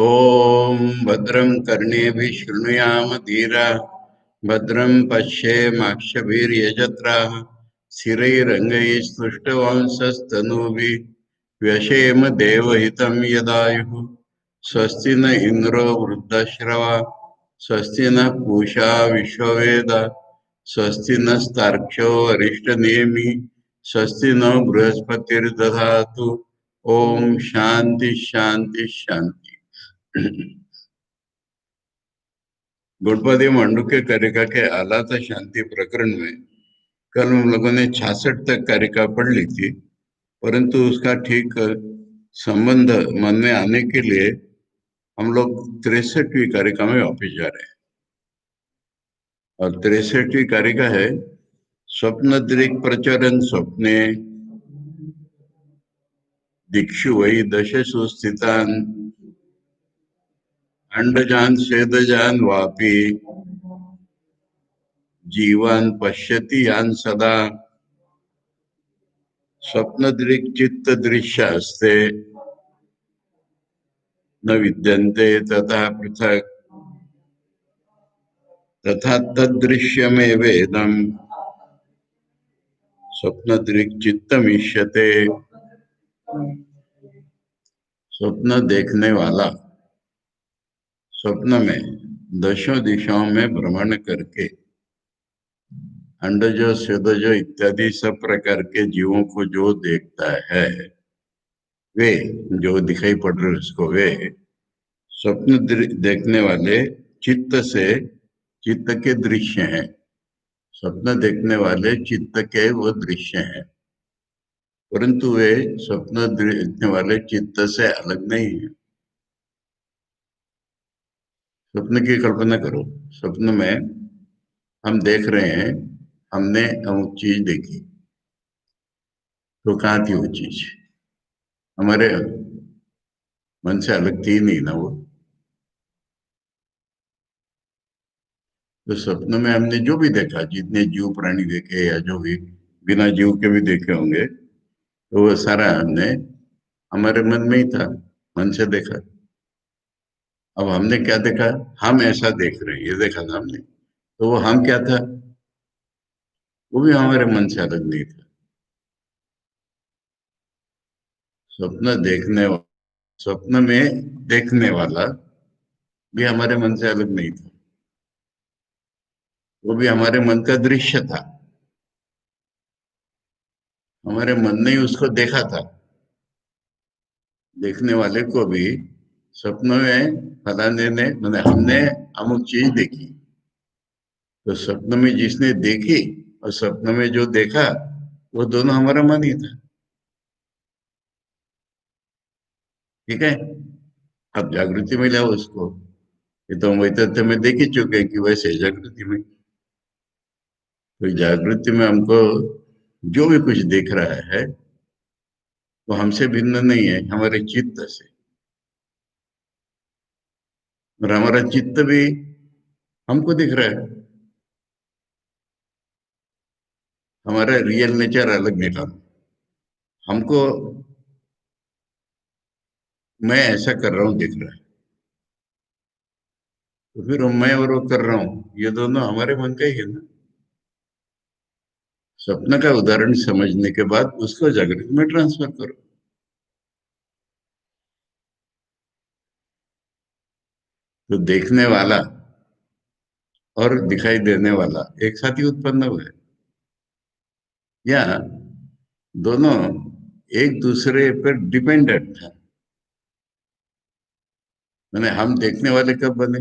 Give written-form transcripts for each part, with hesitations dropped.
ॐ भद्रं कर्णेभिः शृणुयाम धीरा भद्रं पश्येमाक्षभिर्यजत्राः स्थिरैरङ्गैः स्पृष्टवंशस्तनूभिः व्यशेम देवहितं यदायुः स्वस्ति न इन्द्रो वृद्धश्रवा स्वस्ति नः पूषा विश्ववेदा स्वस्ति नस्तार्क्ष्यो अरिष्टनेमि स्वस्ति नो बृहस्पतिर्दधातु ओम शांति शांति शांति। गौड़पदी मंडूक्य कारिका के आलाता शांति प्रकरण में कल हम लोगों ने 66 तक कारिका पढ़ ली थी, परंतु उसका ठीक संबंध मन में आने के लिए हम लोग 63वीं कारिका में वापस जा रहे हैं। और 63वीं कारिका है स्वप्न दृक् प्रचरन स्वप्ने दिक्षु वही दशसु स्थितान अंडजान स्वेदजान वापी जीवान पश्यति यान सदा स्वप्न दृक् चित्त दृश्यास्ते न विद्यन्ते तथा पृथक तथा तदृश्यमेवेदं स्वप्न दृक् चित्तमीष्यते। स्वप्न देखने वाला स्वप्न में दशों दिशाओं में भ्रमण करके अंडजो स्वेदजो इत्यादि सब प्रकार के जीवों को जो देखता है, वे जो दिखाई पड़ रहे उसको वे स्वप्न देखने वाले चित्त से चित्त के दृश्य हैं। स्वप्न देखने वाले चित्त के वो दृश्य हैं, परंतु वे स्वप्न देखने वाले चित्त से अलग नहीं है। स्वप्न की कल्पना करो, स्वप्न में हम देख रहे हैं, हमने अमुक चीज देखी, तो कहाँ थी वो चीज? हमारे मन से अलग थी नहीं ना वो। तो स्वप्न में हमने जो भी देखा, जितने जीव प्राणी देखे या जो भी बिना जीव के भी देखे होंगे, तो वो सारा हमने हमारे मन में ही था, मन से देखा। अब हमने क्या देखा? हम ऐसा देख रहे हैं, ये देखा था हमने। तो वो हम क्या था? वो भी हमारे मन से अलग नहीं था। स्वप्न देखने स्वप्न में देखने वाला भी हमारे मन से अलग नहीं था, वो भी हमारे मन का दृश्य था। हमारे मन ने ही उसको देखा था। देखने वाले को भी स्वप्न में फलाने ने मैंने हमने अमुक चीज देखी, तो स्वप्न में जिसने देखी और स्वप्न में जो देखा वो दोनों हमारा मन ही था। ठीक है? अब जागृति में लाओ उसको। ये तो हम वैतथ्य में देख ही चुके हैं कि वैसे जागृति में, तो जागृति में हमको जो भी कुछ दिख रहा है वो हमसे भिन्न नहीं है, हमारे चित्त से। और हमारा चित्त भी हमको दिख रहा है। हमारा रियल नेचर अलग निकालो। हमको मैं ऐसा कर रहा हूँ दिख रहा है, तो फिर मैं और वो कर रहा हूँ, ये दोनों हमारे मन का ही है ना। स्वप्न का उदाहरण समझने के बाद उसको जागृति में ट्रांसफर करो। तो देखने वाला और दिखाई देने वाला एक साथ ही उत्पन्न हुए, या दोनों एक दूसरे पर डिपेंडेंट है। मैंने हम देखने वाले कब बने?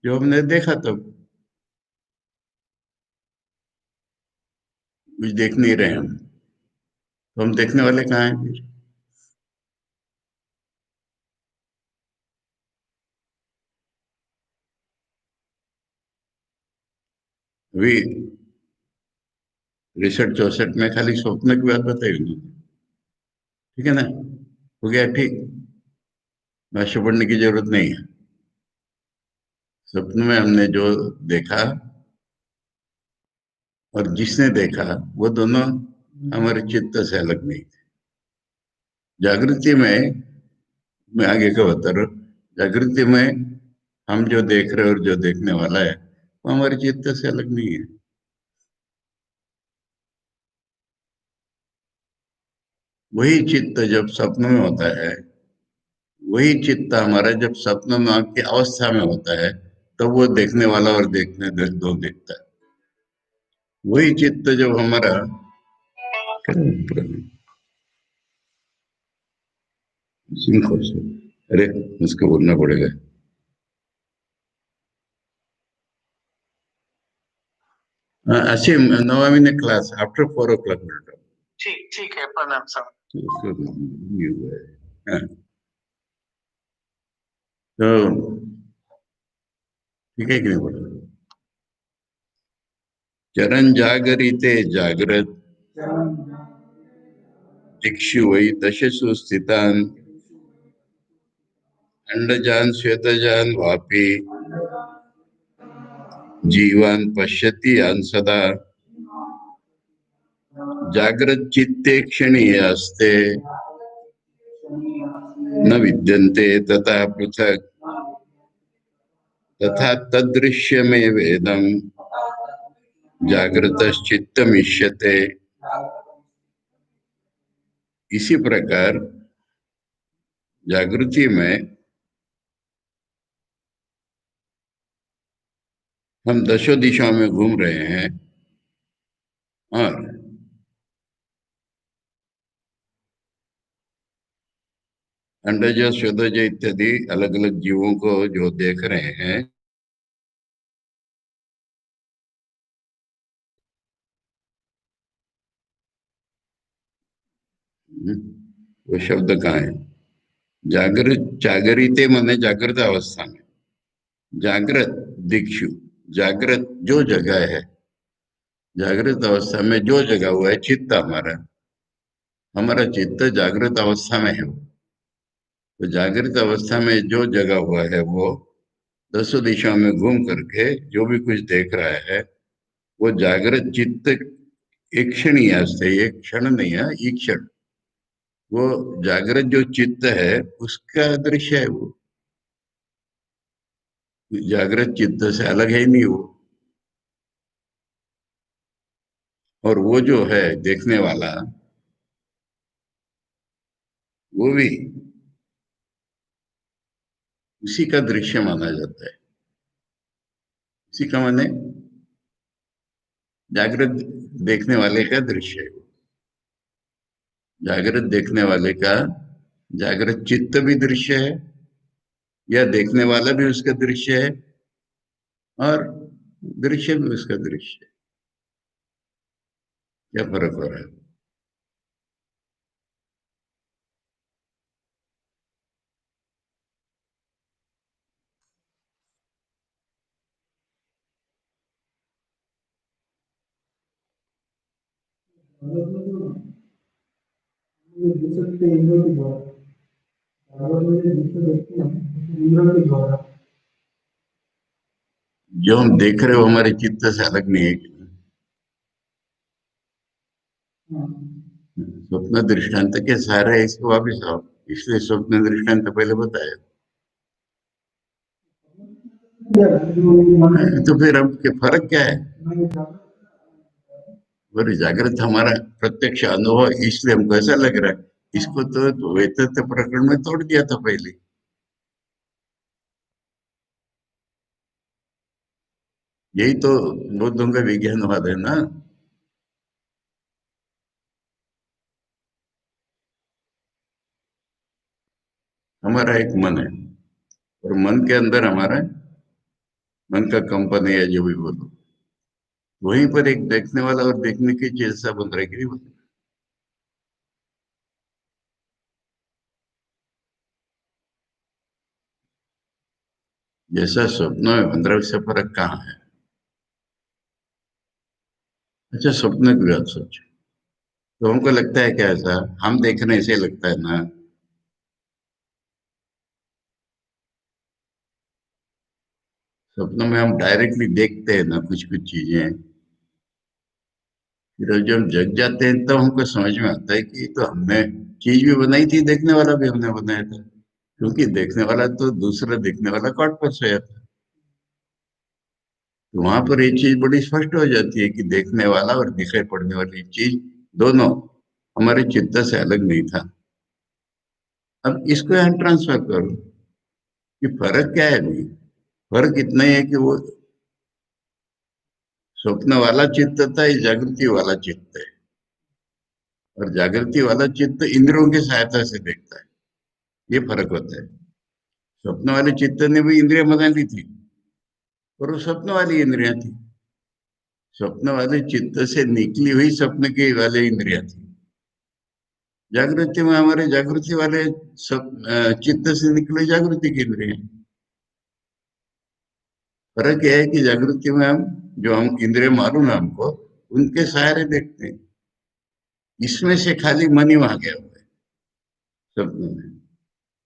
जो हमने देखा तब। कुछ देख नहीं रहे हम, तो हम देखने वाले कहाँ हैं फिर? अभी रिसर्च 64 में खाली स्वप्न की बात बताई उन्होंने। ठीक है ना? हो गया ठीक, भाष्य पढ़ने की जरूरत नहीं है। स्वप्न में हमने जो देखा और जिसने देखा वो दोनों हमारे चित्त से अलग नहीं थे। जागृति में मैं आगे का बता रहा हूँ, जागृति में हम जो देख रहे हैं और जो देखने वाला है वो हमारे चित्त से अलग नहीं है। वही चित्त जब स्वप्न में होता है, वही चित्त हमारा जब स्वप्न में की अवस्था में होता है, तब वो देखने वाला और देखने दो देखता है। वही चित्त जब हमारा सिंह से, अरे उसको बोलना पड़ेगा। असीम, now I'm in a class after 4 o'clock will talk. ठीक ठीक है, प्रणाम सर। तो उसको ये हुआ है। हाँ, तो ठीक है कि नहीं बोला? चरण जागरिते जागृत दिक्षु वै दशसु स्थितान् अंडजान श्वेतजान वापि जीवान् पश्यति यान् सदा जागृत चित्ते क्षणीयास्ते न विद्यन्ते तथा पृथक् तथा तदृश्य में वेदम जागृतश्चित्तमिष्यते। इसी प्रकार जागृति में हम दशों दिशाओं में घूम रहे हैं और अंडज स्वदज इत्यादि अलग अलग जीवों को जो देख रहे हैं, वो शब्द कहाँ है? जागृत, जागृते माने जागृत अवस्था में, जागृत दिक्षु, जागृत जो जगह है, जागृत अवस्था में जो जगह हुआ है चित्त हमारा, हमारा चित्त जागृत अवस्था में है। तो जागृत अवस्था में जो जगह हुआ है वो दसों दिशाओं में घूम करके जो भी कुछ देख रहा है, वो जागृत चित्त एक क्षण ही आस्ते, एक क्षण नहीं है, एक क्षण, वो जागृत जो चित्त है उसका दृश्य है वो, जागृत चित्त से अलग है ही नहीं वो। और वो जो है देखने वाला, वो भी उसी का दृश्य माना जाता है। उसी का माने जागृत देखने वाले का दृश्य है वो। जागृत देखने वाले का जागृत चित्त भी दृश्य है, या देखने वाला भी उसका दृश्य है, और दृश्य भी उसका दृश्य है। क्या फर्क हो रहा है? जो हम देख रहे हो हमारे चित्त से अलग नहीं है। स्वप्न दृष्टांत के सहारे है, इसको वापिस आओ। इसलिए स्वप्न दृष्टांत पहले बताया। तो फिर अब के फर्क क्या है? और जागृत हमारा प्रत्यक्ष अनुभव, इसलिए हमको ऐसा लग रहा है। इसको तो वेदांत प्रकरण में तोड़ दिया था पहले। यही तो बौद्धों का विज्ञानवाद है ना। हमारा एक मन है, और मन के अंदर हमारा मन का कंपन है, या जो भी बोलो, वहीं पर एक देखने वाला और देखने की चीज ऐसा बन रहा है कि नहीं बन रहा? जैसा स्वप्न में बन रहा है उससे फर्क कहाँ है? अच्छा, स्वप्न की बात सोचो, तो हमको लगता है क्या ऐसा? हम देखने से लगता है ना। स्वप्न में हम डायरेक्टली देखते हैं ना कुछ कुछ चीजें, फिर जब हम जग जाते हैं तब हमको समझ में आता है कि तो हमने चीज भी बनाई थी, देखने वाला भी हमने बनाया था। क्योंकि देखने वाला तो दूसरा देखने वाला कॉट पर सोया था। तो वहां पर एक चीज बड़ी स्पष्ट हो जाती है कि देखने वाला और दिखाई पड़ने वाली चीज दोनों हमारे चित्त से अलग नहीं था। अब इसको यहाँ ट्रांसफर करो कि फर्क क्या है भाई। फर्क इतना ही है कि वो स्वप्न वाला चित्त था, ये जागृति वाला चित्त है। और जागृति वाला चित्त इंद्रियों की सहायता से देखता है, ये फर्क होता है। स्वप्न वाले चित्त ने भी इंद्रियां बना ली थी, और वो स्वप्न वाली इंद्रियां थी। स्वप्न वाले चित्त से निकली हुई स्वप्न की वाले इंद्रियां थी। जागृति में हमारे जागृति वाले चित्त से निकले जागृति की इंद्रियां। फर्क यह है कि जागृति में हम जो हम इंद्रिय मालूम है हमको, उनके सहारे देखते हैं। इसमें से खाली मन ही वहां गया हुआ है स्वप्न में।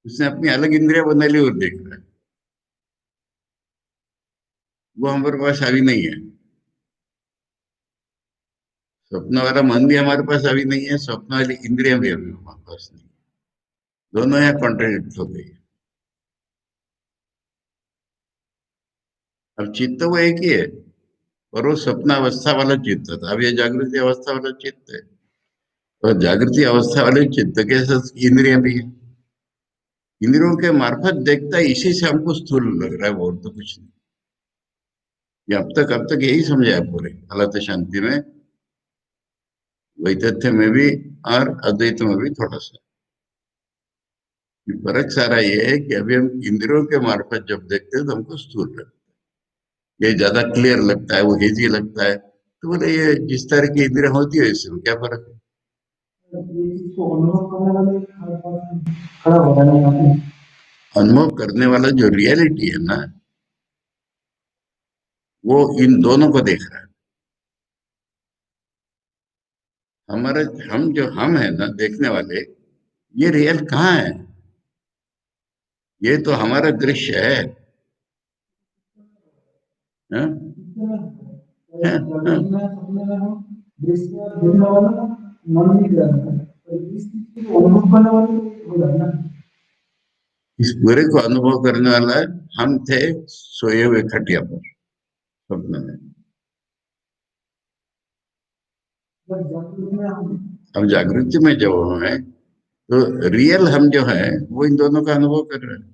उसने अपनी अलग इंद्रिया बना ली और देख रहा है। वो हमारे पास अभी नहीं है। स्वप्न वाला मन भी हमारे पास अभी नहीं है, स्वप्न वाली इंद्रिया भी अभी हमारे पास नहीं है। दोनों यहाँ कॉन्ट्राडिक्ट हो गई। अब चित्त वो एक ही है, और वो स्वप्न अवस्था वाला चित्त था। अब ये जागृति अवस्था वाला चित्त है। और जागृति अवस्था वाले चित्त के साथ इंद्रियां भी है। इंद्रियों के मार्फत देखता है, इसी से हमको स्थूल लग रहा है, और तो कुछ नहीं। ये अब तक यही समझा है पूरे हालत शांति में, वैतथ्य में भी और अद्वैत में भी थोड़ा सा। फर्क सारा ये है कि अभी हम इंद्रियों के मार्फत जब देखते हैं तो हमको स्थूल लगता है, ये ज्यादा क्लियर लगता है, वो हेजी लगता है। तो बोले ये जिस तरह की इंद्रिया होती है इसमें क्या फर्क है। अनुभव करने वाला जो रियलिटी है ना, वो इन दोनों को देख रहा है। हमारा हम है ना देखने वाले, ये रियल कहाँ है। ये तो हमारा दृश्य है। हाँ? हाँ, हाँ। इस पूरे को अनुभव करने वाला हम थे सोए हुए खटिया पर स्वप्न में। अब जागृति में जब हम है तो रियल हम जो है वो इन दोनों का अनुभव कर रहे हैं।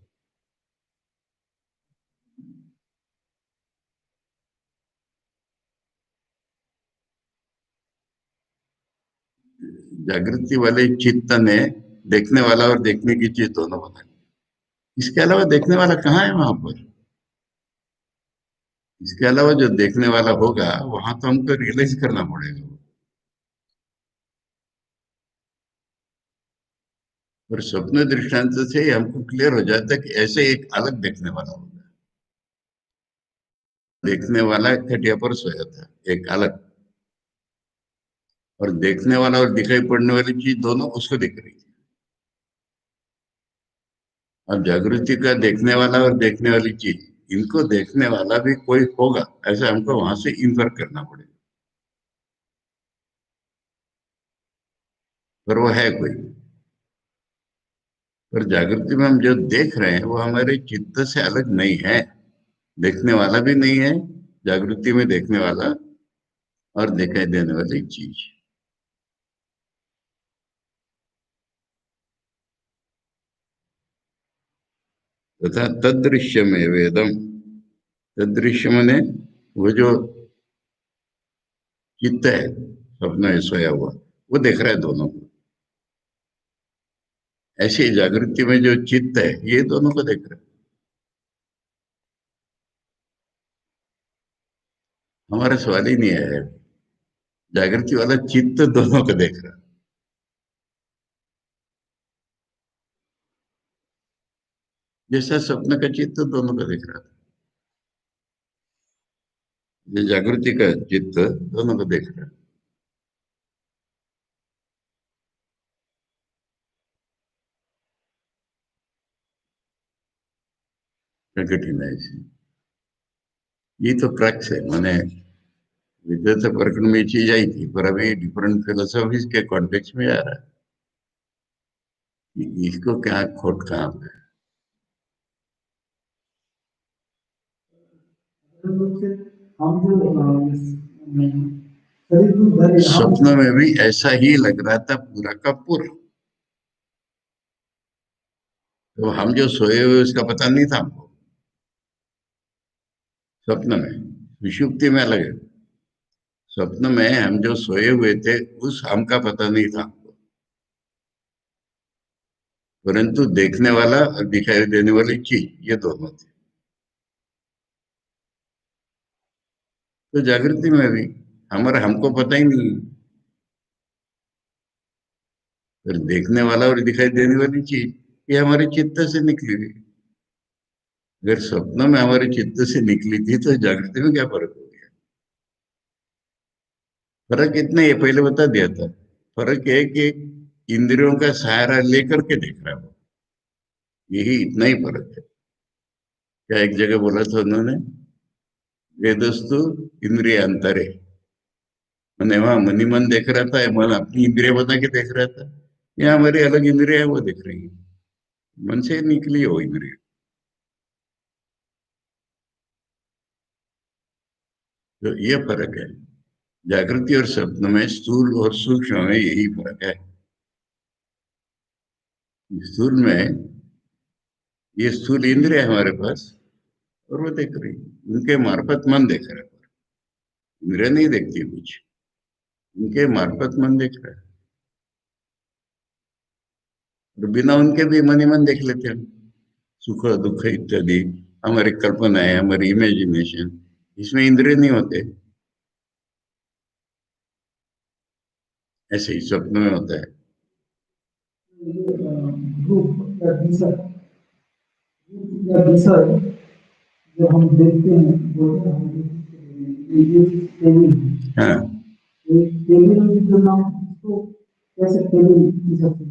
जागृति वाले चित्त ने देखने वाला और देखने की चीज दोनों बना ली। इसके अलावा देखने वाला कहाँ है वहां पर। इसके अलावा जो देखने वाला होगा वहां तो हमको रियलाइज करना पड़ेगा। और स्वप्न दृष्टांत से ही हमको क्लियर हो जाता है कि ऐसे एक अलग देखने वाला होगा। देखने वाला खटिया पर सोया था एक अलग, और देखने वाला और दिखाई पड़ने वाली चीज दोनों उसको दिख रही थी। अब जागृति का देखने वाला और देखने वाली चीज, इनको देखने वाला भी कोई होगा, ऐसा हमको वहां से इन्फर करना पड़ेगा। पर वो है कोई। पर जागृति में हम जो देख रहे हैं वो हमारे चित्त से अलग नहीं है। देखने वाला भी नहीं है, जागृति में देखने वाला और दिखाई देने वाली चीज। तथा तदृश्य में वेदम। तदृश्य मने वो जो चित्त है स्वप्न में सोया हुआ, वो देख रहा है दोनों को। ऐसी जागृति में जो चित्त है ये दोनों को देख रहा है। हमारा सवाल ही नहीं है। जागृति वाला चित्त दोनों को देख रहा है। जैसा स्वप्न का चित्त दोनों को देख रहा था, ये जागृति का चित्त दोनों को देख रहा है। क्या कठिनाई से। ये तो क्रक्स है, माने विद्वत प्रकरण में ये चीज आई थी, पर अभी डिफरेंट फिलोसॉफीज के कॉन्टेक्स्ट में आ रहा है कि इसको क्या खोट कहाँ पे है। से हम जो शरीर को धरे स्वप्न में भी ऐसा ही लग रहा था पूरा का पूरा। तो हम जो सोए हुए उसका पता नहीं था हमको स्वप्न में। विषुप्ति में अलग है। स्वप्न में हम जो सोए हुए थे उस हम का पता नहीं था हमको, परंतु देखने वाला और दिखाई देने वाली चीज ये दोनों थे। तो जागृति में भी हमारा हमको पता ही नहीं है। फिर देखने वाला और दिखाई देने वाली चीज ये हमारे चित्त से निकली हुई। अगर स्वप्न में हमारे चित्त से निकली थी तो जागृति में क्या फर्क हो गया? फर्क इतना ये पहले बता दिया था। फर्क है कि इंद्रियों का सहारा लेकर के देख रहा है वो। यही इतना ही फर्क है। क्या एक जगह बोला था उन्होंने, वेदस्तु इंद्रिय अंतरे। मैंने वहां मनी मन देख रहा था, मन अपनी इंद्रिय बता के देख रहा था। यहाँ हमारी अलग इंद्रिय है वो देख रही है। मन से निकली है वो इंद्रिय। तो ये फर्क है जागृति और स्वप्न में, स्थूल और सूक्ष्म में यही फर्क है। स्थूल में ये स्थूल इंद्रिय है हमारे पास और वो देख रही, उनके मार्फत मन देख रहा है। इंद्रिय नहीं देखती कुछ, उनके मार्फत मन देख रहा है। और बिना उनके भी मन ही मन देख लेते हैं, सुख दुख इत्यादि हमारी कल्पना है, हमारी इमेजिनेशन, इसमें इंद्रिय नहीं होते। ऐसे ही स्वप्न में होता है। रूप या दिशा, रूप या दिशा जो हम देखते हैं बोलते हैं ये टेबल है। हाँ, टेबल में जो नाम इसको कैसे टेबल की सबसे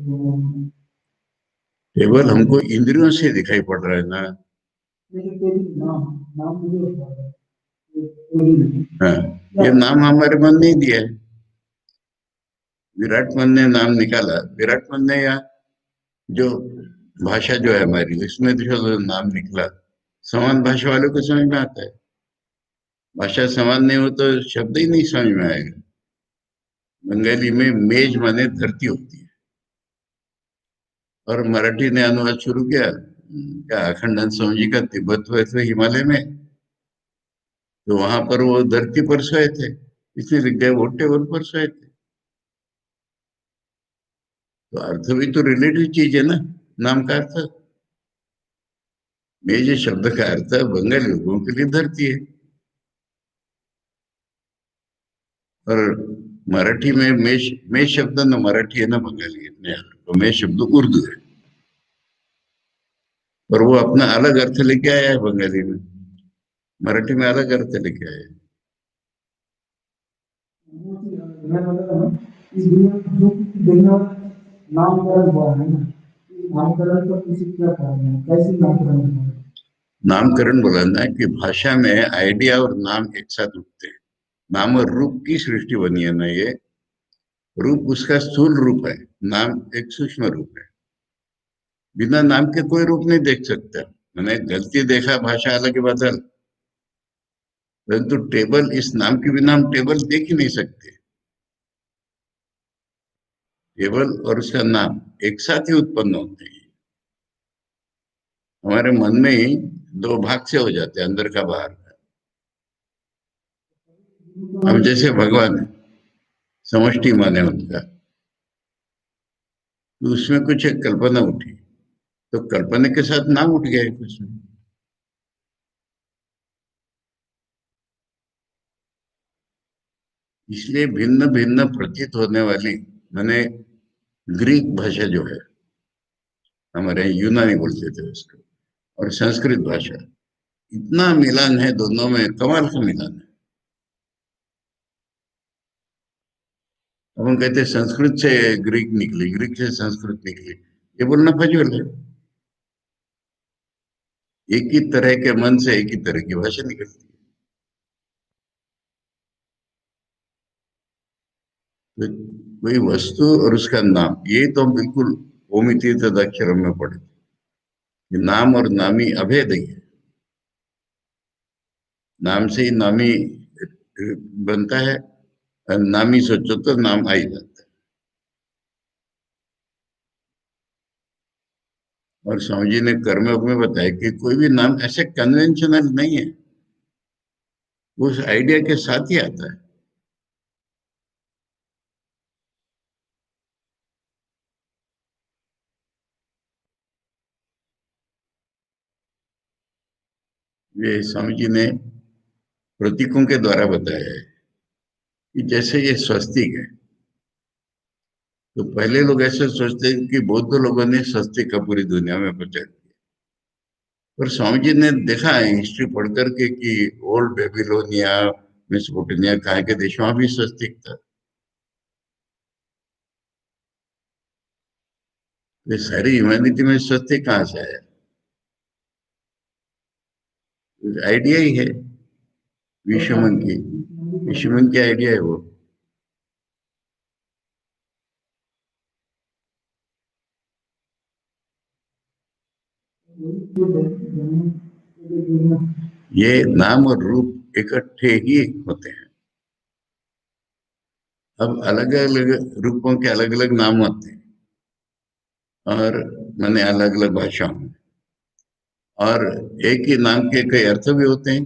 केवल हमको इंद्रियों से दिखाई पड़ रहा है ना। लेकिन टेबल नाम नाम मुझे होता है टेबल हाँ, ये नाम हमारे मन ने दिया है। विराट मन ने नाम निकाला। विराट मन ने या जो भाषा जो है हमारी उसमें जो नाम निकला, समान भाषा वालों को समझ में आता है। भाषा समान नहीं हो तो शब्द ही नहीं समझ में आएगा। बंगाली में मेज माने धरती होती है, और मराठी ने अनुवाद शुरू किया क्या अखंड समझी का तिब्बत हुए थे हिमालय में, तो वहां पर वो धरती पर सोए थे, इसलिए लिख गए वो टेबल पर सोए थे। तो अर्थ भी तो रिलेटिव चीज है ना, नाम का अर्थ। मेज शब्द का अर्थ बंगाली लोगों के लिए धरती है, और मराठी में मेष मेष शब्द न मराठी है ना बंगाली है, तो मेष शब्द उर्दू है, और वो अपना अलग अर्थ लेके आया है बंगाली में। मराठी में अलग अर्थ लेके आया है। इस दुनिया में जो कुछ देखने वाला नामकरण हुआ है ना, नामकरण का किसी क्या कारण है, कैसे नामकरण हुआ है? नामकरण बोला कि भाषा में आइडिया और नाम एक साथ उठते हैं। नाम और रूप की सृष्टि बनी है ना ये। रूप उसका स्थूल रूप है, नाम एक सूक्ष्म रूप है। बिना नाम के कोई रूप नहीं देख सकता। मैंने गलती देखा भाषा अलग बदल, परंतु टेबल इस नाम के बिना हम टेबल देख ही नहीं सकते। टेबल और उसका नाम एक साथ ही उत्पन्न होते हैं। हमारे मन में ही दो भाग से हो जाते हैं, अंदर का बाहर का। अब जैसे भगवान है, समष्टि माने उनका, तो उसमें कुछ एक कल्पना उठी, तो कल्पना के साथ नाम उठ गया कुछ में। इसलिए भिन्न भिन्न प्रतीत होने वाली, मैंने ग्रीक भाषा जो है, हमारे यहाँ यूनानी बोलते थे उसको, और संस्कृत भाषा, इतना मिलान है दोनों में, कमाल का मिलान है। अब हम कहते हैं संस्कृत से ग्रीक निकली, ग्रीक से संस्कृत निकली, ये बोलना फजूल है। एक ही तरह के मन से एक ही तरह की भाषा निकलती है। तो कोई वस्तु और उसका नाम, ये तो हम बिल्कुल ओमिति तदक्षर में पढ़े कि नाम और नामी अभेद ही है। नाम से ही नामी बनता है, और नामी सोचो तो नाम आ ही जाता है। और स्वामी जी ने कर्मयोग में बताया कि कोई भी नाम ऐसे कन्वेंशनल नहीं है, वो उस आइडिया के साथ ही आता है। ये स्वामी जी ने प्रतीकों के द्वारा बताया है कि जैसे ये स्वस्तिक है, तो पहले लोग ऐसे सोचते हैं कि बौद्ध लोगों ने स्वस्तिक का पूरी दुनिया में प्रचार किया। पर स्वामी जी ने देखा है हिस्ट्री पढ़ करके कि ओल्ड बेबीलोनिया, मेसोपोटामिया, कहाँ के देशों में भी स्वस्तिक था। ये सारी ह्यूमैनिटी में स्वस्तिक कहाँ से आया? आइडिया ही है विश्वमन की, विश्वमन की आइडिया है वो। ये नाम और रूप इकट्ठे ही होते हैं। अब अलग अलग रूपों के अलग अलग नाम होते हैं, और मैंने अलग अलग भाषाओं में, और एक ही नाम के कई अर्थ भी होते हैं,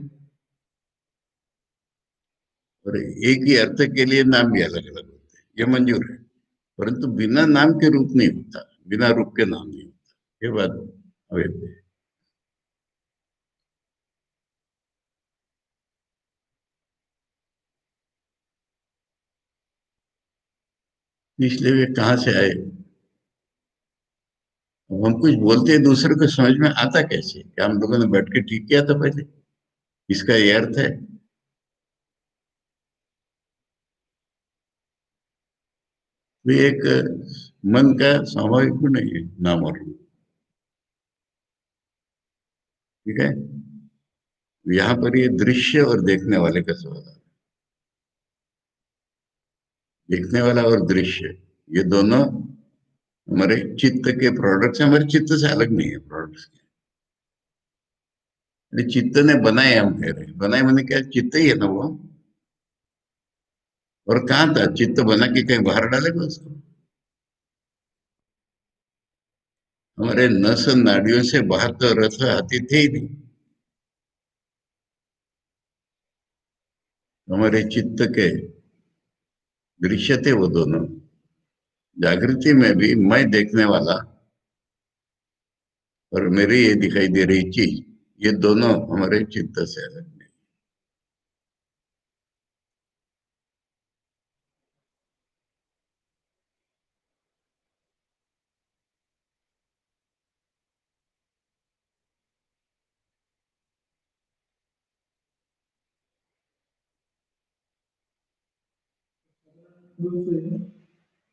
और एक ही अर्थ के लिए नाम भी अलग अलग होते हैं, ये मंजूर है। परंतु बिना नाम के रूप नहीं होता, बिना रूप के नाम नहीं होता, ये बात अवैध है। इसलिए वे कहाँ से आए? अब हम कुछ बोलते हैं, दूसरे को समझ में आता कैसे? क्या हम लोगों ने बैठ के ठीक किया था पहले इसका ये अर्थ है? वे एक मन का स्वाभाविक गुण है ये नाम और रूप। ठीक है, यहाँ पर ये दृश्य और देखने वाले का सवाल है। देखने वाला और दृश्य, ये दोनों हमारे चित्त के प्रोडक्ट्स हैं, हमारे चित्त से अलग नहीं है प्रोडक्ट्स के। ये चित्त ने बनाए, हम कह रहे हैं बनाए मैंने क्या, चित्त ही है ना वो। और कहाँ था चित्त बना के, कहीं बाहर डालेगा उसको? हमारे नस नाड़ियों से बाहर तो रस आती थे ही नहीं। हमारे चित्त के दृश्य थे वो दोनों। जागृति में भी मैं देखने वाला और मेरी ये दिखाई दे रही चीज, ये दोनों हमारे चित्त से अलग नहीं।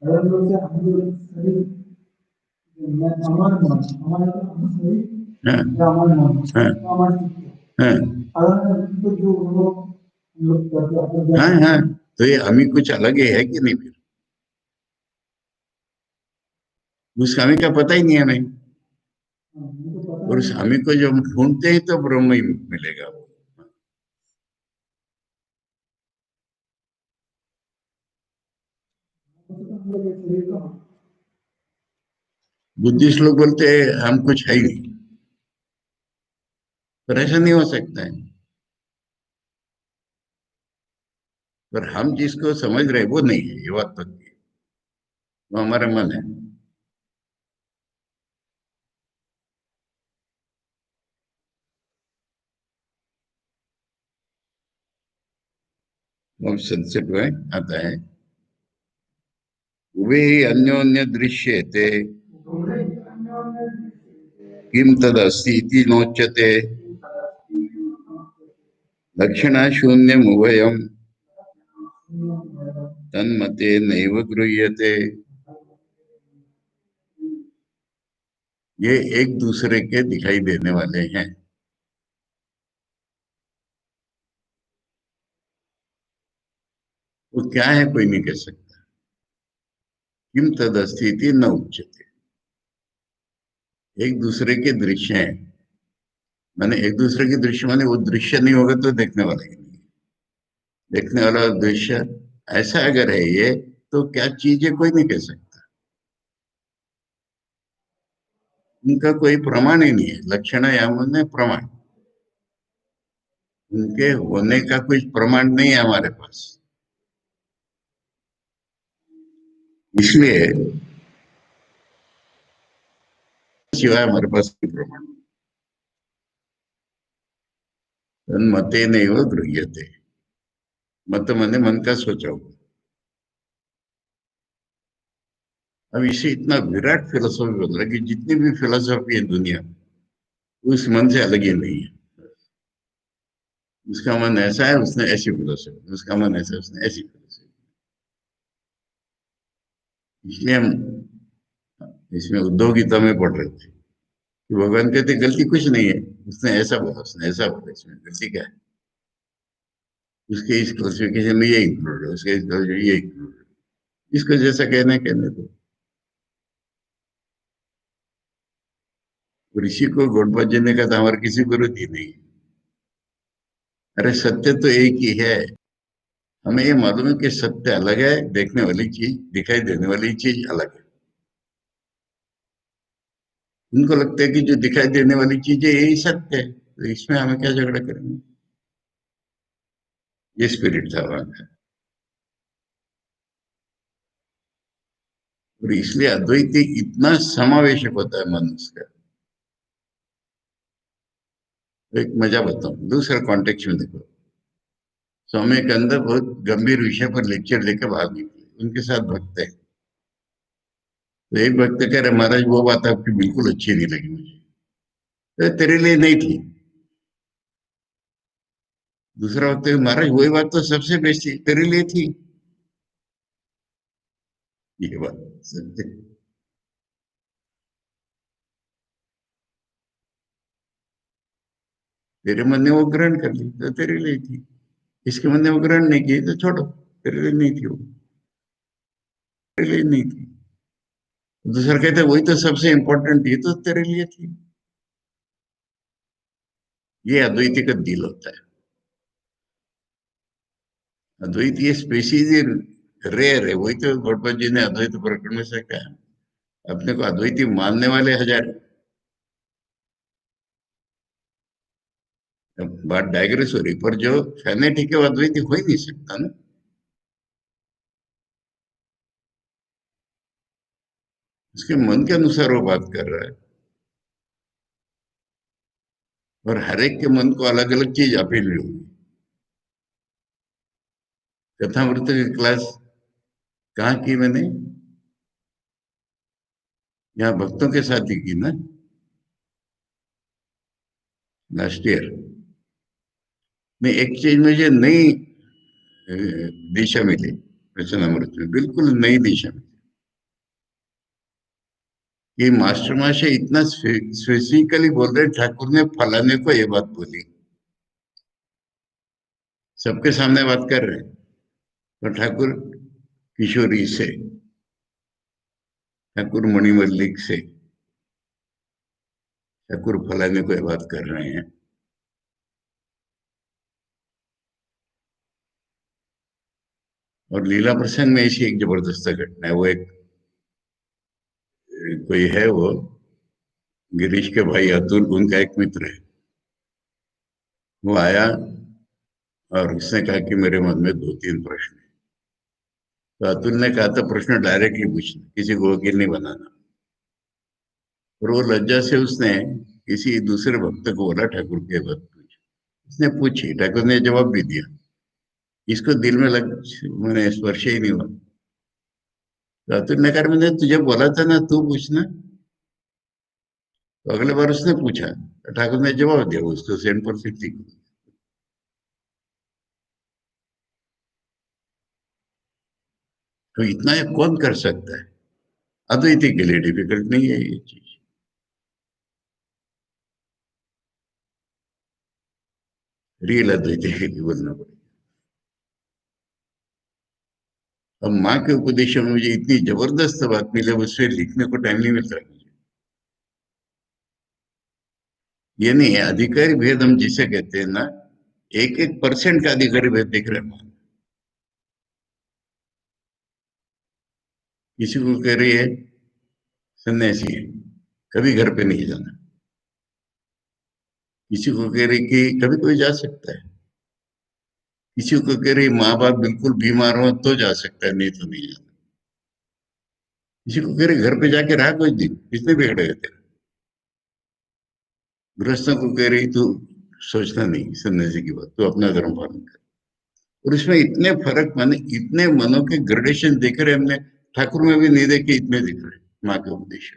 अगर लोग से हम लोग शरीर मैं अमर मन हमारा तो हम शरीर हाँ या अमर मन हाँ अमर चित्त। हाँ अगर तो जो हम लोग करते हैं हाँ हाँ, तो ये हमें कुछ अलग ही है कि नहीं फिर? उस हमें का पता ही नहीं है हमें। और उस हमें को जब हम ढूंढते हैं तो ब्रह्म ही मिलेगा वो। बुद्धिस्ट लोग बोलते हैं हम कुछ है ही नहीं, पर ऐसा नहीं हो सकता है। पर हम जिसको समझ रहे हैं वो नहीं है, ये बात पक्की है। वो हमारा मन है। वो सनसेट में आता है, वे अन्योन्य दृश्यते किम तदस्ति इति नोच्यते लक्षणा शून्यमुभयम् तन्मते नैव गृह्यते। ये एक दूसरे के दिखाई देने वाले हैं। वो क्या है कोई नहीं कह सकता। किम तदस्ति इति न उच्यते, एक दूसरे के दृश्य हैं, मैंने एक दूसरे की दृश्य माने वो दृश्य नहीं होगा तो देखने वाला ही नहीं। देखने वाला दृश्य ऐसा अगर है ये, तो क्या चीज है कोई नहीं कह सकता। उनका कोई प्रमाण ही नहीं है, लक्षण या मैंने प्रमाण, उनके होने का कुछ प्रमाण नहीं है हमारे पास। इसलिए शिवाय हमारे पास कोई प्रमाण नहीं। मते नहीं वो गृह्यते। मत मैंने मन का सोचा हुआ। अब इसे इतना विराट फिलोसॉफी बोल रहा है कि जितनी भी फिलोसॉफी है दुनिया में, उस मन से अलग ही नहीं है। उसका मन ऐसा है, उसने ऐसी फिलोसफी, उसका मन ऐसा है, उसने ऐसी फिलोसफी। इसलिए हम इसमें उद्धव गीता में पढ़ रहे थे कि भगवान कहते गलती कुछ नहीं है, उसने ऐसा बोला, उसने ऐसा बोला, इसमें गलती क्या है। उसके इस क्लासिफिकेशन में ये इंक्लूड है, उसके इस classification में ये इंक्लूड है, इसको जैसा कहना है कहने दो। ऋषि को गौड़पद जी ने कहा था हमारे किसी गुरु जी नहीं। अरे सत्य तो एक ही है। हमें ये मालूम है कि सत्य अलग है, देखने वाली चीज, दिखाई देने वाली चीज अलग है। उनको लगता है कि जो दिखाई देने वाली चीज है यही सत्य है, तो इसमें हमें क्या झगड़ा करेंगे। ये स्पिरिट था वहां का। और इसलिए अद्वैती इतना समावेशक होता है मन उसका। एक मजा बताऊं, दूसरा कॉन्टेक्स्ट में देखो। स्वामी के अंदर बहुत गंभीर विषय पर लेक्चर लेकर बाहर निकले, उनके साथ भक्त है। तो एक भक्त कह रहे महाराज वो बात आपकी बिल्कुल अच्छी नहीं लगी मुझे। तो तेरे लिए नहीं थी। दूसरा भक्त महाराज वही बात तो सबसे बेस्ट थी, तेरे लिए थी। ये बात सत्य। तेरे मन ने वो ग्रहण कर ली तो तेरे लिए थी, इसके मन ने वो ग्रहण नहीं की तो छोड़ो, तेरे लिए नहीं थी वो, तेरे लिए नहीं थी। दूसरा कहते वही तो सबसे इंपॉर्टेंट थी तो तेरे लिए थी। ये अद्वैती का दिल होता है। अद्वैत ये स्पेसीज रेयर है, वही तो गणपत जी ने अद्वैत प्रकरण में से कहा। अपने को अद्वैती मानने वाले हजार हैं। अब बात डायग्रेस हो रही, पर जो फैनेटिक है वो अद्वैती हो ही नहीं सकता ना। उसके मन के अनुसार वो बात कर रहा है, और हर एक के मन को अलग अलग चीज अपील होगी। कथामृत की क्लास कहाँ की मैंने? यहाँ भक्तों के साथ ही की ना, लास्ट ईयर में। एक चीज मुझे नई दिशा मिली वचनामृत में, बिल्कुल नई दिशा मिली। कि मास्टर माशे इतना स्पेसिफिकली बोल रहे ठाकुर ने फलाने को ये बात बोली, सबके सामने बात कर रहे हैं। तो ठाकुर किशोरी से, ठाकुर मणिमल्लिक से, ठाकुर फलाने को ये बात कर रहे हैं। और लीला प्रसंग में ऐसी एक जबरदस्त घटना है। वो एक कोई है, वो गिरीश के भाई अतुल, उनका एक मित्र है। वो आया और उसने कहा कि मेरे मन में दो तीन प्रश्न है। तो अतुल ने कहा था प्रश्न डायरेक्टली पूछना, किसी को वकील नहीं बनाना। और वो लज्जा से उसने किसी दूसरे भक्त को बोला ठाकुर के बात पूछ। उसने पूछी, ठाकुर ने जवाब भी दिया। इसको दिल में लग, मैंने स्पर्श ही नहीं हुआ। तो अतुल ने कहा मैंने तुझे बोला था ना तू पूछना। तो अगले बार उसने पूछा तो ठाकुर ने जवाब दिया, उसको सेंट पर फिफ्टी। तो इतना ये कौन कर सकता है? अद्वैती के लिए डिफिकल्ट नहीं है ये चीज। रियल अद्वैती के लिए बोलना पड़ेगा। अब माँ के उपदेशों में मुझे इतनी जबरदस्त बात मिले, उससे लिखने को टाइम नहीं मिलता मुझे। ये नहीं है अधिकारी भेद, हम जिसे कहते हैं ना, 1-1% का अधिकारी भेद दिख रहा है। किसी को कह रही है सन्यासी है, कभी घर पे नहीं जाना। किसी को कह रही कि कभी कोई जा सकता है। किसी को कह रही माँ बाप बिल्कुल बीमार हो तो जा सकता है, नहीं तो नहीं जाना। किसी को कह रही घर पे जाके रहा कुछ दिन, किसने बिगड़ेगा तेरा। गृहस्थों को कह रही तू सोचना नहीं सन्यासी की बात, तू अपना धर्म पालन कर। और इसमें इतने फर्क, माने इतने मनों के ग्रेडेशन देख रहे हमने, ठाकुर में भी नहीं देखे इतने दिख रहे माँ के उपदेश।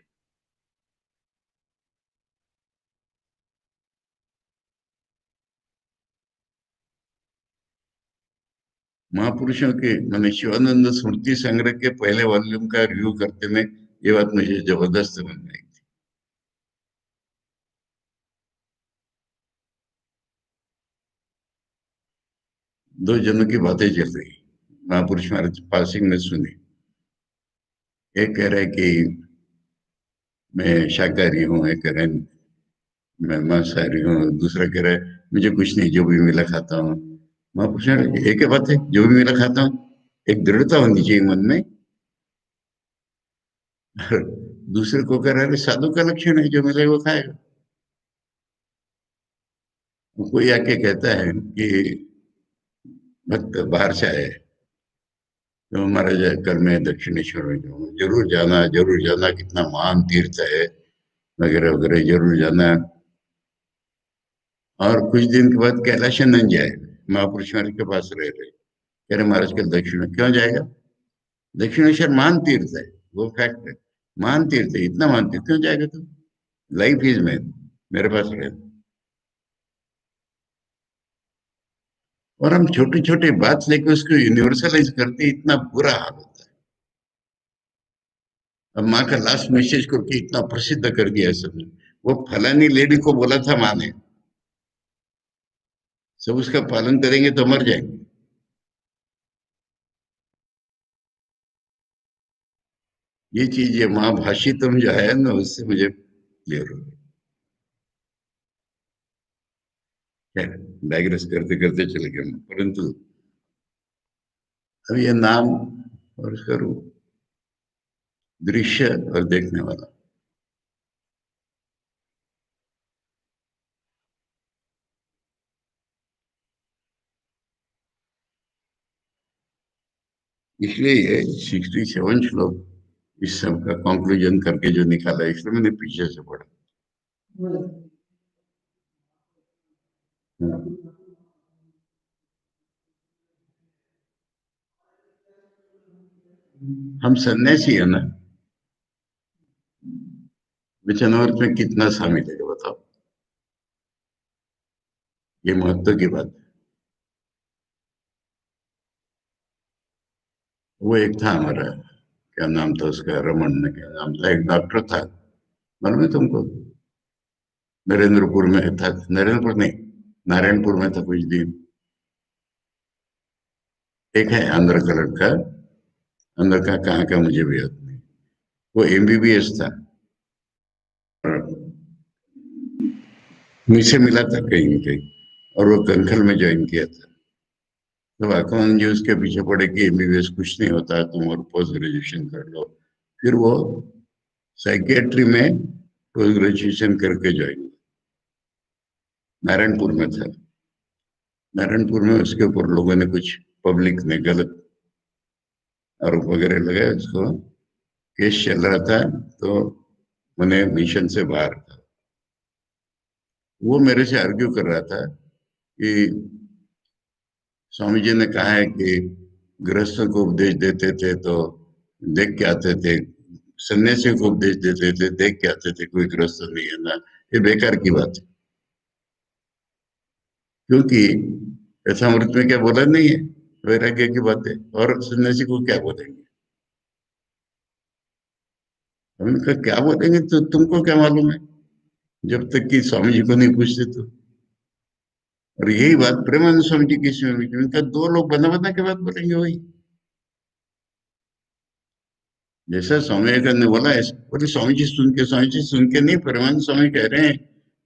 महापुरुषों के मैंने शिवानंद स्मृति संग्रह के पहले वॉल्यूम का रिव्यू करते में ये बात मुझे जबरदस्त समझ में आई थी। दो जनों की बातें चल रही, महापुरुष महाराज पासिंग में सुनी। एक कह रहा है कि मैं शाकाहारी हूँ, एक कह रहा है मैं मांसाहारी हूँ, दूसरा कह रहा है मुझे कुछ नहीं, जो भी मिला खाता हूँ। महापुरुष महाराज एक ही बात है, जो भी मिला खाता हूँ। एक दृढ़ता होनी चाहिए मन में। दूसरे को कह रहा है साधु का लक्षण है, जो मिले वो खाएगा। कोई आके कहता है कि भक्त बाहर से आए तो महाराज कल मैं दक्षिणेश्वर में जाऊंगा, जरूर जाना, कितना महान तीर्थ है, वगैरह वगैरह, जरूर जाना। और कुछ दिन के बाद कैलाशानंद जाए, महापुरुष महाराज के पास रह रहे, कह रहे महाराज कल दक्षिण क्यों जाएगा। दक्षिणेश्वर महान तीर्थ है, वो फैक्ट है, महान तीर्थ है, इतना महान तीर्थ क्यों जाएगा तू। लाइफ इज मैन, मेरे पास रहे। और हम छोटी छोटी बात लेके उसको यूनिवर्सलाइज करते, इतना बुरा हाल होता है। अब माँ का लास्ट मैसेज करके इतना प्रसिद्ध कर दिया है सबने। वो फलानी लेडी को बोला था माँ ने, सब उसका पालन करेंगे तो मर जाएंगे। ये चीज, ये महाभाषितम जो है ना, उससे मुझे क्लियर हो गया। खैर, डाइग्रेस करते करते चले गए हम, परंतु अब ये नाम और उसका रूप, दृश्य और देखने वाला। इसलिए ये 67 श्लोक इस सब का कंक्लूजन करके जो निकाला, इसलिए मैंने पीछे से पढ़ा। हाँ। हम सन्यासी है ना, वचनामृत में कितना शामिल है बताओ। ये महत्व की बात है। वो एक था हमारा, क्या नाम था उसका, रमन ने क्या नाम था, एक डॉक्टर था, मालूम है तुमको। नरेंद्रपुर में था, नरेंद्रपुर नहीं, नारायणपुर में था कुछ दिन। एक है आंध्र का लड़का, आंध्र का कहाँ का मुझे भी याद नहीं। वो एमबीबीएस था, और मुझसे मिला था कहीं न कहीं, और वो कंखल में ज्वाइन किया था। तो अकाउंट जी उसके पीछे पड़े कि एमबीबीएस कुछ नहीं होता, तुम और पोस्ट ग्रेजुएशन कर लो। फिर वो साइकियाट्री में पोस्ट ग्रेजुएशन करके ज्वाइन, नारायणपुर में था। नारायणपुर में उसके ऊपर लोगों ने कुछ, पब्लिक ने गलत आरोप वगैरह लगाए उसको, केस चल रहा था, तो मैंने मिशन से बाहर था। वो मेरे से आर्ग्यू कर रहा था कि स्वामी जी ने कहा है कि गृहस्थों को उपदेश देते थे तो देख के आते थे, सन्यासियों को उपदेश देते थे देख के आते थे, कोई गृहस्थ नहीं है ना, ये बेकार की बात है। क्योंकि यथामृत में क्या बोला नहीं है, वैराग्य की बात है, और सन्यासी को क्या बोलेंगे। हमने कहा क्या बोलेंगे, तो तुमको क्या मालूम है, जब तक कि स्वामी जी को नहीं पूछते तो। और यही बात प्रेमानंद स्वामी जी की इसमें भी, उनका दो लोग बना बना के बात बोलेंगे वही, जैसा स्वामी विवेकानंद ने बोला ऐसा बोले। स्वामी जी सुन के नहीं, प्रेमानंद स्वामी कह रहे हैं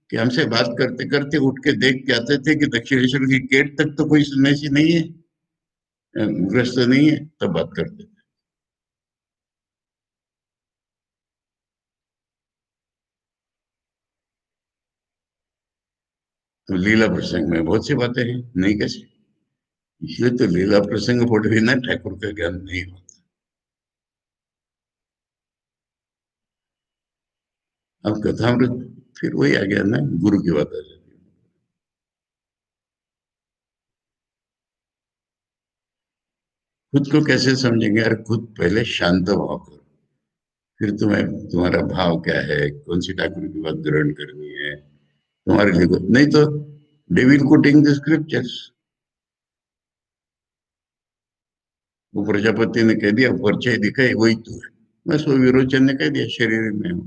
कि हमसे बात करते करते उठ के देख के आते थे कि दक्षिणेश्वर की गेट तक तो कोई सन्यासी नहीं है, गृहस्थ नहीं है, तब बात करते थे। तो लीला प्रसंग में बहुत सी बातें हैं, नहीं कैसे? इसलिए तो लीला प्रसंग पढ़ भी ना ठाकुर का ज्ञान नहीं होता। अब कथामृत फिर वही आ गया ना, गुरु की बात आ जाती है। खुद को कैसे समझेंगे? अरे खुद पहले शांत भाव करो, फिर तुम्हें तुम्हारा भाव क्या है, कौन सी ठाकुर की बात ग्रहण करनी है तुम्हारे लिए। नहीं तो डेविल कोटिंग द स्क्रिप्चर्स। वो प्रजापति ने कह दिया, परिचय दिखाई वही तू है। बस वो विरोचन ने कह दिया, शरीर में हूँ।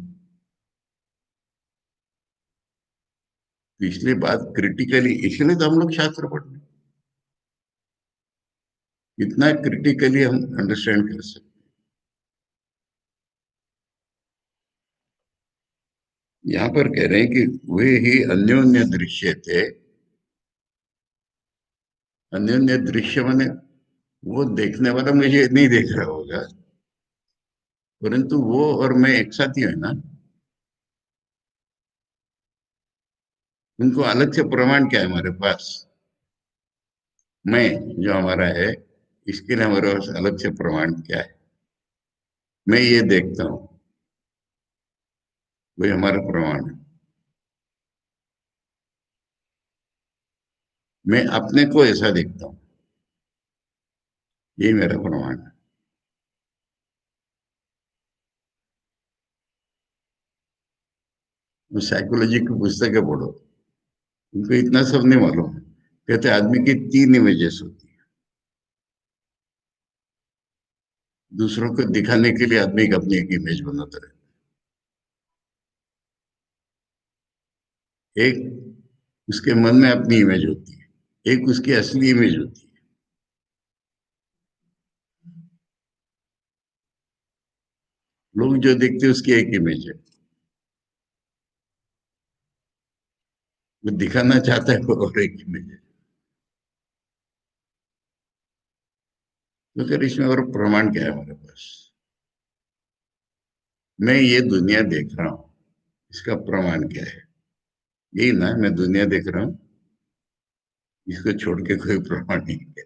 तो इसलिए बात क्रिटिकली, इसलिए तो हम लोग शास्त्र पढ़ते हैं, इतना क्रिटिकली हम अंडरस्टैंड कर सकते। यहाँ पर कह रहे हैं कि वे ही अन्योन्य दृश्य थे। अन्योन्य दृश्य माने वो देखने वाला मुझे नहीं देख रहा होगा, परंतु वो और मैं एक साथ ही है ना। उनको अलग से प्रमाण क्या है हमारे पास? मैं जो हमारा है, इसके लिए हमारे पास अलग से प्रमाण क्या है? मैं ये देखता हूँ, वही हमारा प्रमाण है। मैं अपने को ऐसा देखता हूँ, यही मेरा प्रमाण है। वो साइकोलॉजी की पुस्तकें पढ़ो, उनको इतना सब नहीं मालूम है। कहते हैं, आदमी की तीन इमेजेस होती है। दूसरों को दिखाने के लिए आदमी की अपनी एक इमेज बनाता रहता है। एक उसके मन में अपनी इमेज होती है, एक उसकी असली इमेज होती है। लोग जो देखते हैं उसकी एक इमेज है, वो दिखाना चाहता है वो और एक इमेज है। तो फिर इसमें और प्रमाण क्या है हमारे पास? मैं ये दुनिया देख रहा हूँ, इसका प्रमाण क्या है? यही ना, मैं दुनिया देख रहा हूँ, इसको छोड़ के कोई प्रमाण नहीं है।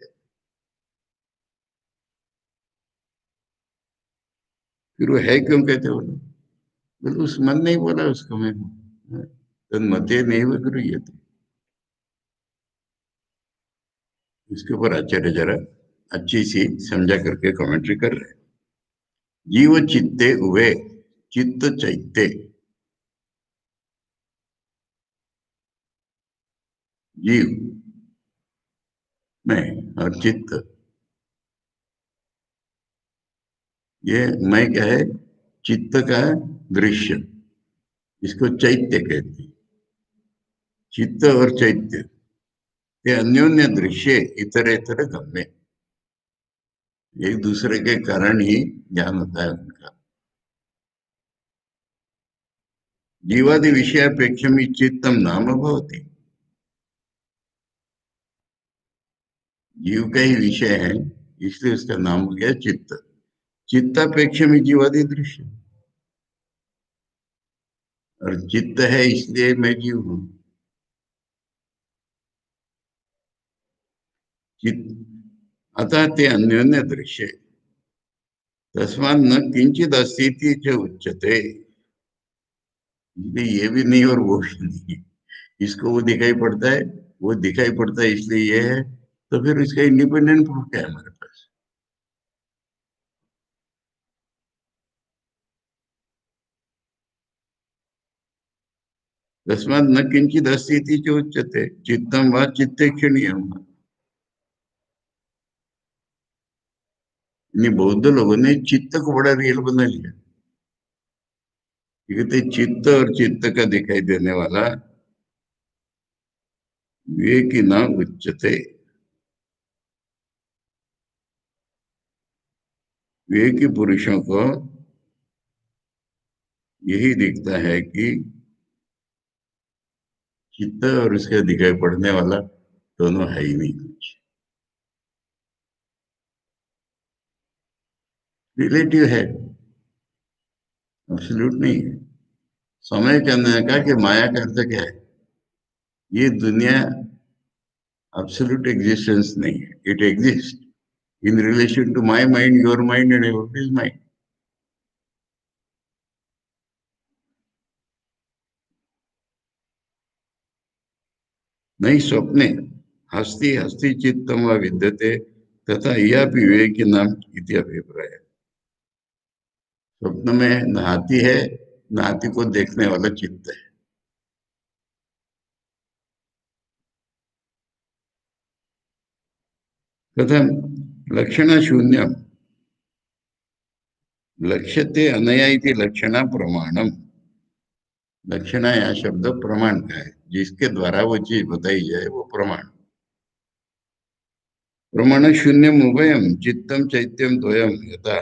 फिर वो है क्यों कहते हो? बोले उस मन नहीं बोला उसको मैं, तन्मते नहीं विगृह्यते। इसके ऊपर आचार्य जरा अच्छी सी समझा करके कमेंट्री कर रहे हैं। जीव चित्ते हुए, चित्त चैत्य, जीव मैं और चित्त, ये मैं क्या है? चित्त का दृश्य, इसको चैत्य कहते हैं। चित्त और चैत्य ये अन्योन्य दृश्य, इतर इतर गम्य, एक दूसरे के कारण ही ज्ञान होता है उनका। जीवादि विषयापेक्षमी चित्तम नाम भवति। जीव का ही विषय है, इसलिए उसका नाम हो गया चित्त। चित्तापेक्षमी जीवादि दृश्य, और चित्त है इसलिए मैं जीव हूं। चित्त अतः ते अन्योन्य दृश्य, तस्मात् न किंचित अस्ति च उच्यते। इसलिए ये भी नहीं और वो भी नहीं, इसको वो दिखाई पड़ता है, वो दिखाई पड़ता है इसलिए ये है। तो फिर इसका इंडिपेंडेंट प्रूफ क्या है हमारे पास? तस्मात् न किंचित अस्ति च उच्यते चित्तम व चित्ते क्षणीयम। इन बौद्ध लोगों ने चित्त को बड़ा रियल बना लिया। ये कहते चित्त और चित्त का दिखाई देने वाला विवेकी न उच्यते। विवेकी पुरुषों को यही दिखता है कि चित्त और उसके दिखाई पड़ने वाला दोनों है ही नहीं कुछ। रिलेटिव है, एब्सोल्यूट नहीं है। समय कहने का कि माया का अर्थ क्या है, ये दुनिया एब्सोल्यूट एग्जिस्टेंस नहीं है, it exist in relation to my mind, your mind and everybody's mind. नहीं स्वप्ने हस्ति हस्ति चित्तम व विद्यते तथा यह विवेकिनाम इति अभिप्राय। स्वप्न में नहाती है, नहाती को देखने वाला चित्त है। कथम लक्षण शून्यम लक्ष्यते अनया इति लक्षणा प्रमाणम। लक्षणा यहाँ शब्द प्रमाण का है, जिसके द्वारा वो चीज बताई जाए वो प्रमाण। प्रमाण शून्यम उभयम चित्तम चैत्यम द्वयम यथा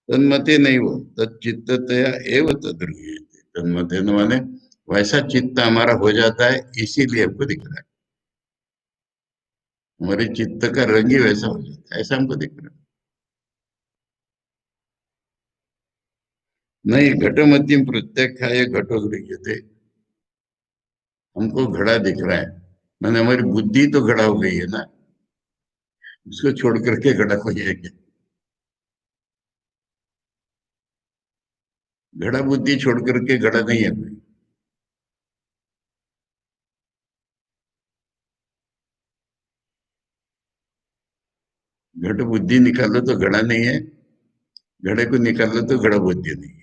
तन्मते नहीं वो तच्चित्ततया एव तद्गृह्यते। तन्मते न माने वैसा चित्त हमारा हो जाता है, इसीलिए हमको दिख रहा है। हमारे चित्त का रंग ही वैसा हो जाता है, ऐसा हमको दिख रहा है। नहीं घटो मध्यम प्रत्याख्याय घटो गृह्यते। हमको घड़ा दिख रहा है, मैंने हमारी बुद्धि तो घड़ा हो गई है ना, उसको छोड़ करके घड़ा हो जाएगी। घड़ा बुद्धि छोड़ करके घड़ा नहीं है कोई। घट बुद्धि निकालो तो घड़ा नहीं है, घड़े को निकालो तो घड़ा बुद्धि नहीं है।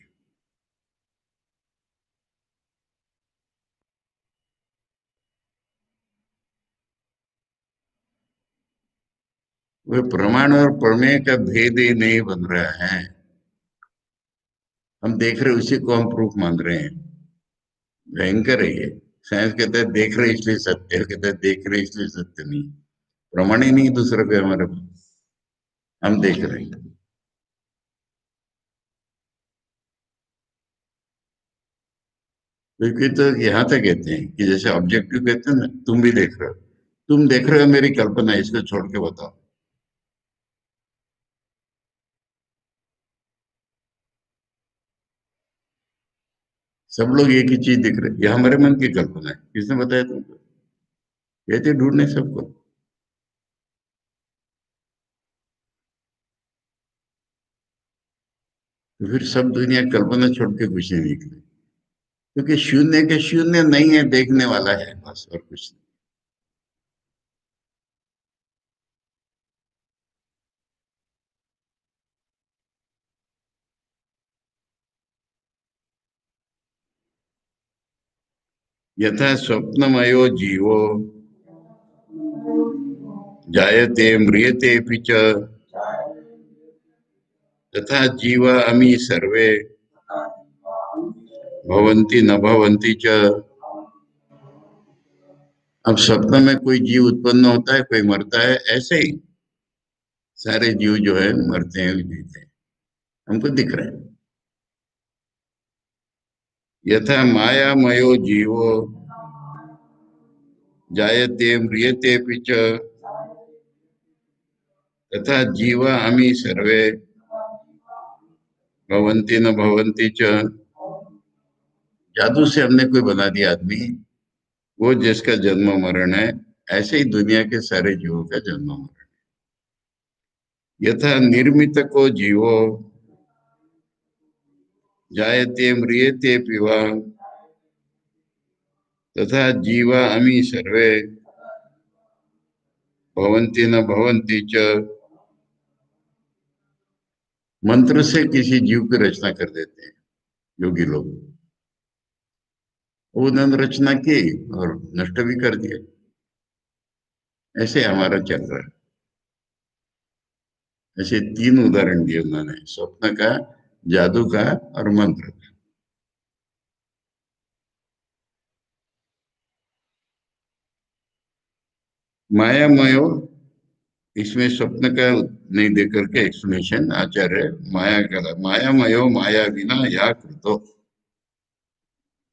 वह प्रमाण और प्रमेय का भेद ही नहीं बन रहा है। हम देख रहे उसी को हम प्रूफ मान रहे हैं। भयंकर है ये। साइंस कहता है देख रहे इसलिए सत्य है, कहता है देख रहे इसलिए सत्य नहीं। प्रमाण ही नहीं दूसरा कोई हमारे पास, हम देख रहे हैं। क्योंकि तो यहाँ तक कहते हैं कि जैसे ऑब्जेक्टिव कहते हैं ना, तुम भी देख रहे हो, तुम देख रहे हो मेरी कल्पना है, इसको छोड़ के बताओ। सब लोग एक ही चीज दिख रहे हैं, ये हमारे मन की कल्पना है, किसने बताया तुमको? कहते ढूंढने सबको। तो फिर सब दुनिया कल्पना छोड़ के कुछ नहीं निकले, क्योंकि शून्य के शून्य नहीं है, देखने वाला है बस, और कुछ नहीं। यथा स्वप्नमयो जीवो जायते म्रियते अपि च तथा जीवा अमी सर्वे भवन्ति न भवन्ति च। अब स्वप्न में कोई जीव उत्पन्न होता है, कोई मरता है, ऐसे ही सारे जीव जो है मरते हैं जीते हैं, हमको दिख रहा है। यथा मायामयो जीवो जायते म्रियते अपि च तथा जीवा अमी सर्वे भवन्ति न भवन्ति च। जादू से हमने कोई बना दिया आदमी, वो जिसका जन्म मरण है, ऐसे ही दुनिया के सारे जीवों का जन्म मरण। यथा निर्मित को जीवो जायते म्रियते पिवा तथा जीवा अमी सर्वे भवन्ति न भवन्ति च। मंत्र से किसी जीव की रचना कर देते हैं योगी लोग, वो उन्होंने रचना की और नष्ट भी कर दिया। ऐसे हमारा चल रहा है। ऐसे तीन उदाहरण दिए उन्होंने, स्वप्न का, जादू का और मंत्र का। मायामयो, इसमें स्वप्न का नहीं दे करके एक्सप्लेनेशन आचार्य माया का, मायामयो माया बिना या कृतो,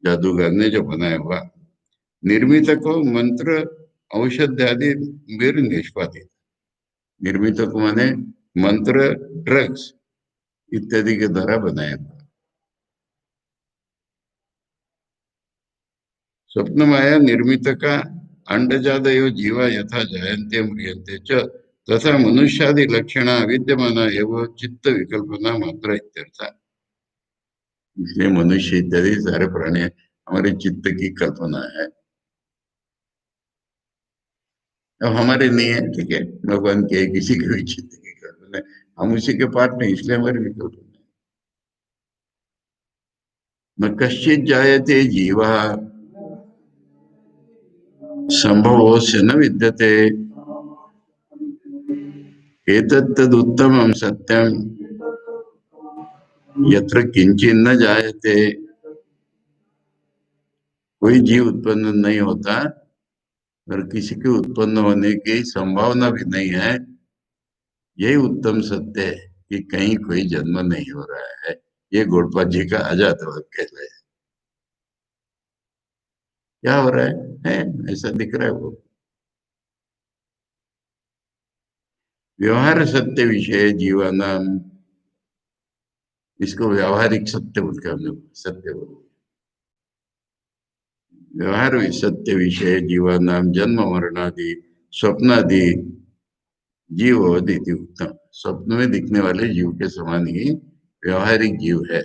जादूगर ने जो बनाया हुआ। निर्मितको मंत्र औषधादि ಬೇರೆ निष्पादित। निर्मितको माने मंत्र, ड्रग्स इत्यादि के द्वारा बनाया था। स्वप्न माया निर्मित का अंडजादयो जीवा यथा जायन्ते म्रियन्ते च तथा मनुष्यादि लक्षण विद्यमान एवं चित्त विकल्पना मात्र इत्यर्थ। इसलिए मनुष्य इत्यादि सारे प्राणी हमारे चित्त की कल्पना है। अब हमारे नहीं है, ठीक है, भगवान के है, किसी के भी चित्त की कल्पना है, हम उसी के पार्ट नहीं, इसलिए हमारी भी कल्पना है। न कश्चित जायते जीवा संभवो से न विद्यते एतत्तदुत्तमं सत्यम यत्र किंचिन न जायते। कोई जीव उत्पन्न नहीं होता और किसी के उत्पन्न होने की संभावना भी नहीं है। यही उत्तम सत्य है कि कहीं कोई जन्म नहीं हो रहा है। ये गौड़पाद जी का आजाद वाक्य है। क्या हो रहा है ऐसा दिख रहा है वो। व्यवहार सत्य विषय जीवानाम, इसको व्यवहारिक सत्य बोलते हैं हम लोग, सत्य बोलते हैं। व्यवहार सत्य विषय जीवानाम जन्म मरणादि स्वप्नादि जीव अदिति उत्तम। स्वप्न में दिखने वाले जीव के समान ही व्यवहारिक जीव है।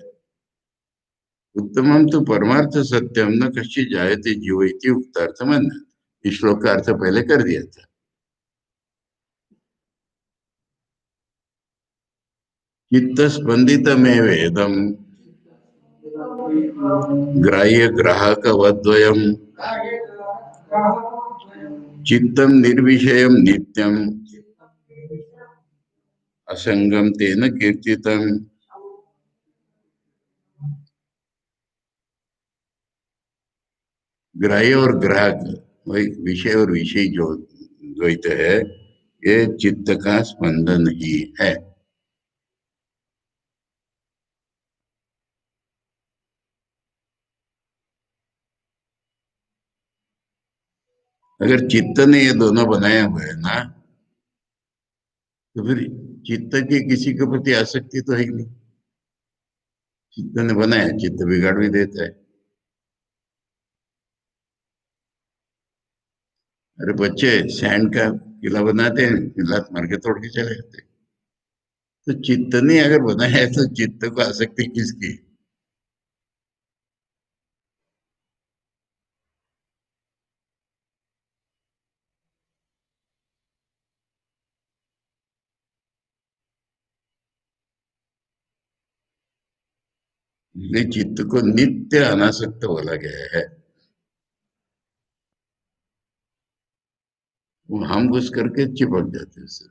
उत्तमम तो परमार्थ सत्यम न कश्चित जायते जीव इति उक्तार्थ मन। इस श्लोक का अर्थ पहले कर दिया था। चित्त स्पंदित में वेदम ग्राह्य ग्राहक वद्वयम चित्तम निर्विषयम नित्यम असंगम तेन कीर्तितम। ग्राह्य और ग्राहक, वही विषय और विषय जो द्वैत है, ये चित्त का स्पंदन ही है। अगर चित्त ने ये दोनों बनाए हुए है ना, तो फिर चित्त की किसी के प्रति आसक्ति तो है ही नहीं। चित्त ने बनाया, चित्त बिगाड़ भी देता है। अरे बच्चे सैंड का किला बनाते हैं, लात मार के तोड़ के चले जाते हैं। तो चित्त ने अगर बनाया है तो चित्त को आसक्ति किसकी? इसलिए चित्त को नित्य अनासक्त बोला गया है। वो हम घुस करके चिपक जाते हैं उससे।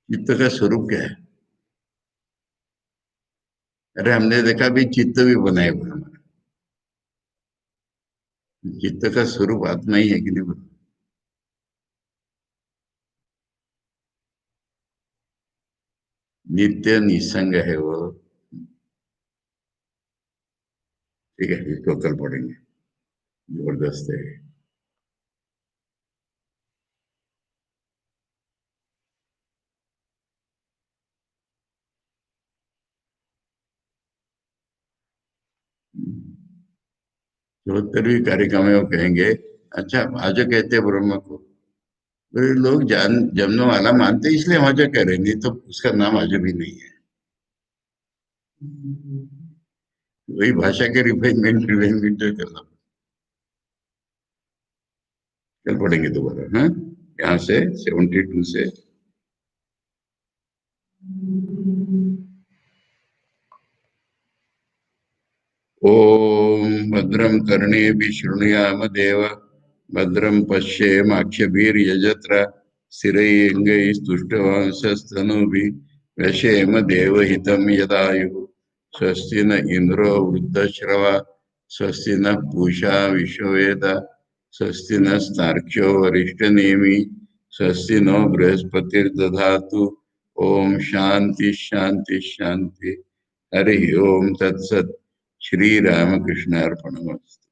चित्त का स्वरूप क्या है? अरे हमने देखा भी चित्त भी बनाए हुए हमारे। चित्त का स्वरूप आत्मा ही है कि नहीं? नित्य निसंग है वो। ठीक है, इसको कल पढ़ेंगे। जबरदस्त है। चौहत्तरवीं कारिका में वो कहेंगे, अच्छा आज कहते हैं ब्रह्म को, तो लोग जान जमने वाला मानते हैं, इसलिए वहां कह रहे हैं, नहीं तो उसका नाम आज भी नहीं है। वही भाषा के रिफाइनमेंट रिफाइनमेंट करना। कल पढ़ेंगे दोबारा, हाँ, यहाँ से 72 से। ओम भद्रम कर्णेभिः शृणुयाम देव, भद्रम पश्येमाक्षभिर्यजत्रा, स्थिरैरङ्गैस्तुष्टुवांसस्तनूभिः व्यशेम देवहितं यदायुः। स्वस्ति न इन्द्रो वृद्धश्रवा स्वस्ति न पूषा विश्ववेद स्वस्ति नस्तार्क्ष्यो वरिष्ठनेमि स्वस्ति नो बृहस्पतिर्दधातु ओम शांति शांति शांति। हरि ओम तत्सत। श्री रामकृष्णार्पणमस्तु।